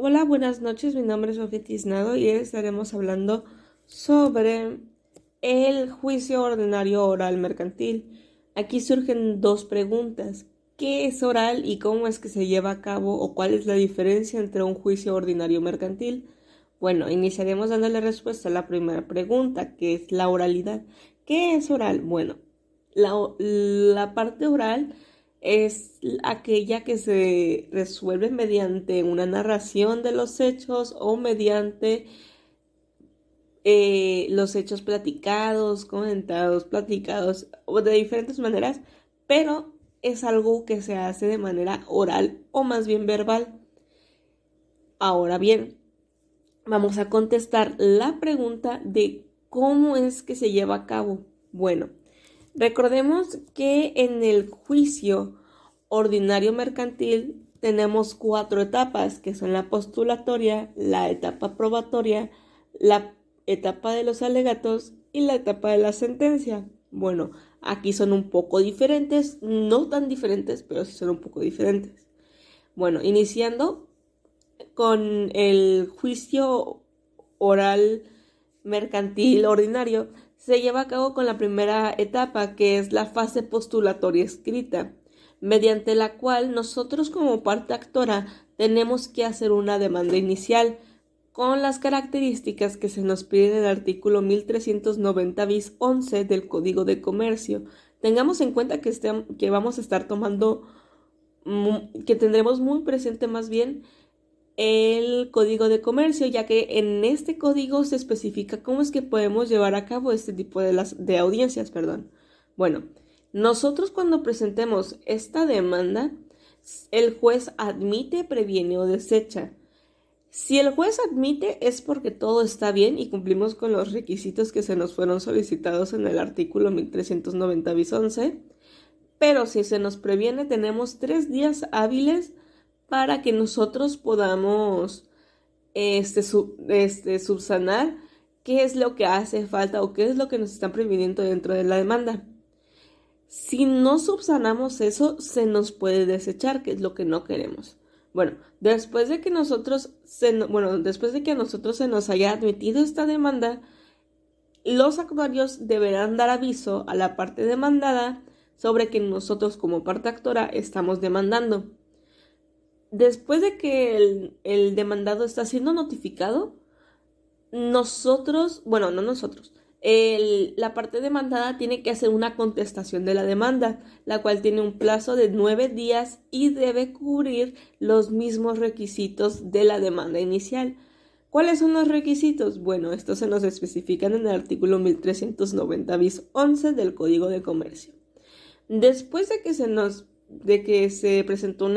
Hola, buenas noches. Mi nombre es Sofía Tiznado y estaremos hablando sobre el juicio ordinario oral mercantil. Aquí surgen dos preguntas. ¿Qué es oral y cómo es que se lleva a cabo o cuál es la diferencia entre un juicio ordinario mercantil? Bueno, iniciaremos dando la respuesta a la primera pregunta, que es la oralidad. ¿Qué es oral? Bueno, la parte oral es aquella que se resuelve mediante una narración de los hechos o mediante los hechos platicados, comentados, platicados o de diferentes maneras, pero es algo que se hace de manera oral o más bien verbal. Ahora bien, vamos a contestar la pregunta de cómo es que se lleva a cabo. Bueno, recordemos que en el juicio ordinario mercantil tenemos cuatro etapas, que son la postulatoria, la etapa probatoria, la etapa de los alegatos y la etapa de la sentencia. Bueno, aquí son un poco diferentes, no tan diferentes, pero sí son un poco diferentes. Bueno, iniciando con el juicio oral mercantil ordinario, se lleva a cabo con la primera etapa, que es la fase postulatoria escrita, mediante la cual nosotros como parte actora tenemos que hacer una demanda inicial con las características que se nos pide en el artículo 1390 bis 11 del Código de Comercio. Tengamos en cuenta que vamos a estar tomando, que tendremos muy presente más bien el Código de Comercio, ya que en este código se especifica cómo es que podemos llevar a cabo este tipo de audiencias, perdón. Bueno, nosotros cuando presentemos esta demanda, el juez admite, previene o desecha. Si el juez admite es porque todo está bien y cumplimos con los requisitos que se nos fueron solicitados en el artículo 1390 bis 11, pero si se nos previene tenemos 3 días hábiles para que nosotros podamos subsanar qué es lo que hace falta o qué es lo que nos están previniendo dentro de la demanda. Si no subsanamos eso, se nos puede desechar, que es lo que no queremos. Bueno, después de que a nosotros se nos haya admitido esta demanda, los actuarios deberán dar aviso a la parte demandada sobre que nosotros como parte actora estamos demandando. Después de que el demandado está siendo notificado, la parte demandada tiene que hacer una contestación de la demanda, la cual tiene un plazo de 9 días y debe cubrir los mismos requisitos de la demanda inicial. ¿Cuáles son los requisitos? Bueno, estos se nos especifican en el artículo 1390 bis 11 del Código de Comercio. Después de que se presentó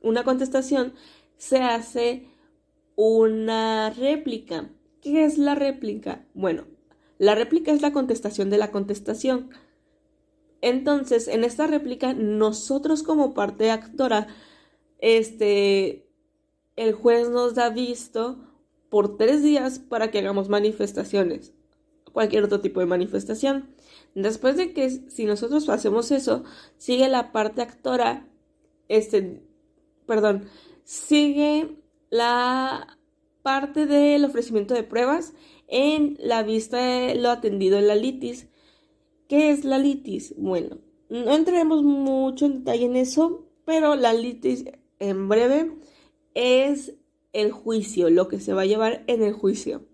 una contestación, se hace una réplica. ¿Qué es la réplica? Bueno, la réplica es la contestación de la contestación. Entonces, en esta réplica, nosotros como parte actora, el juez nos da visto por 3 días para que hagamos manifestaciones, cualquier otro tipo de manifestación. Después de que, si nosotros hacemos eso, sigue la parte actora, sigue la parte del ofrecimiento de pruebas en la vista de lo atendido en la litis. ¿Qué es la litis? Bueno, no entraremos mucho en detalle en eso, pero la litis, en breve, es el juicio, lo que se va a llevar en el juicio.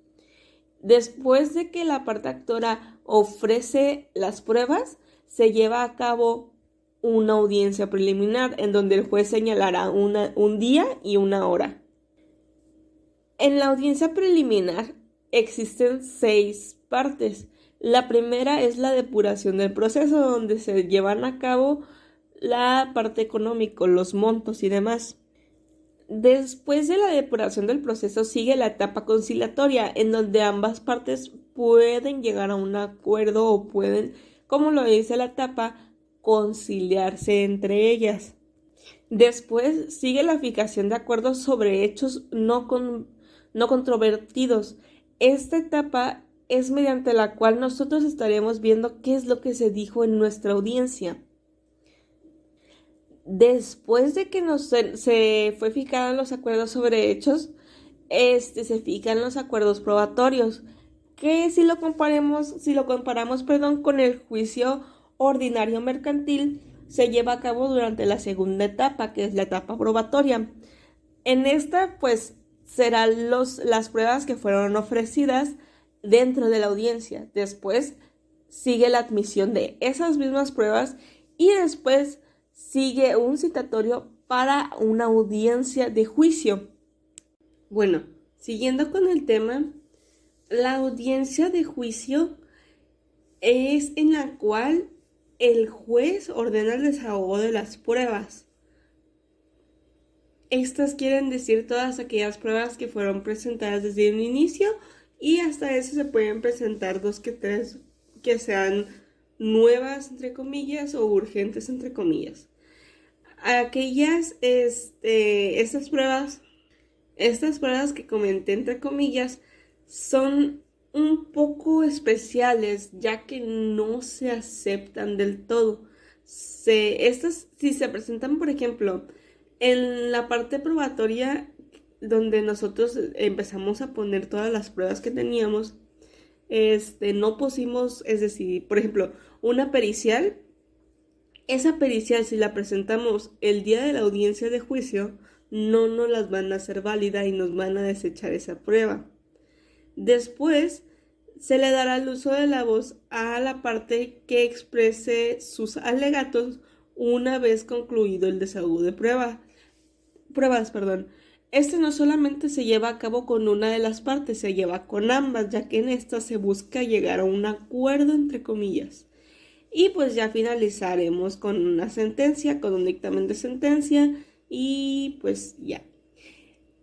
Después de que la parte actora ofrece las pruebas, se lleva a cabo una audiencia preliminar en donde el juez señalará un día y una hora. En la audiencia preliminar existen 6 partes. La primera es la depuración del proceso, donde se llevan a cabo la parte económica, los montos y demás. Después de la depuración del proceso sigue la etapa conciliatoria, en donde ambas partes pueden llegar a un acuerdo o pueden, como lo dice la etapa, conciliarse entre ellas. Después sigue la fijación de acuerdos sobre hechos no controvertidos. Esta etapa es mediante la cual nosotros estaremos viendo qué es lo que se dijo en nuestra audiencia. Después de que se fue fijado los acuerdos sobre hechos, se fijan los acuerdos probatorios, que si lo comparamos, perdón, con el juicio ordinario mercantil, se lleva a cabo durante la segunda etapa, que es la etapa probatoria. En esta, pues, serán las pruebas que fueron ofrecidas dentro de la audiencia. Después sigue la admisión de esas mismas pruebas y después sigue un citatorio para una audiencia de juicio. Bueno, siguiendo con el tema, la audiencia de juicio es en la cual el juez ordena el desahogo de las pruebas. Estas quieren decir todas aquellas pruebas que fueron presentadas desde un inicio y hasta eso se pueden presentar 2 que 3 que sean nuevas, entre comillas, o urgentes, entre comillas. Aquellas, estas pruebas que comenté, entre comillas, son un poco especiales, ya que no se aceptan del todo. Estas, si se presentan, por ejemplo, en la parte probatoria, donde nosotros empezamos a poner todas las pruebas que teníamos, no pusimos, es decir, por ejemplo, una pericial. Esa pericial, si la presentamos el día de la audiencia de juicio, no nos las van a hacer válida y nos van a desechar esa prueba. Después, se le dará el uso de la voz a la parte que exprese sus alegatos una vez concluido el desahogo de pruebas. No solamente se lleva a cabo con una de las partes, se lleva con ambas, ya que en esta se busca llegar a un acuerdo, entre comillas. Y pues ya finalizaremos con una sentencia, con un dictamen de sentencia y pues ya.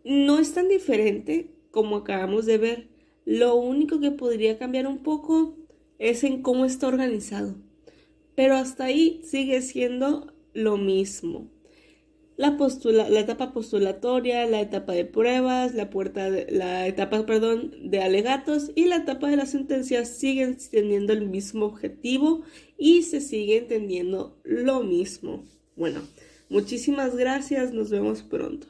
No es tan diferente como acabamos de ver. Lo único que podría cambiar un poco es en cómo está organizado. Pero hasta ahí sigue siendo lo mismo. La etapa postulatoria, la etapa de pruebas, la etapa de alegatos y la etapa de las sentencias siguen teniendo el mismo objetivo y se sigue entendiendo lo mismo. Bueno, muchísimas gracias, nos vemos pronto.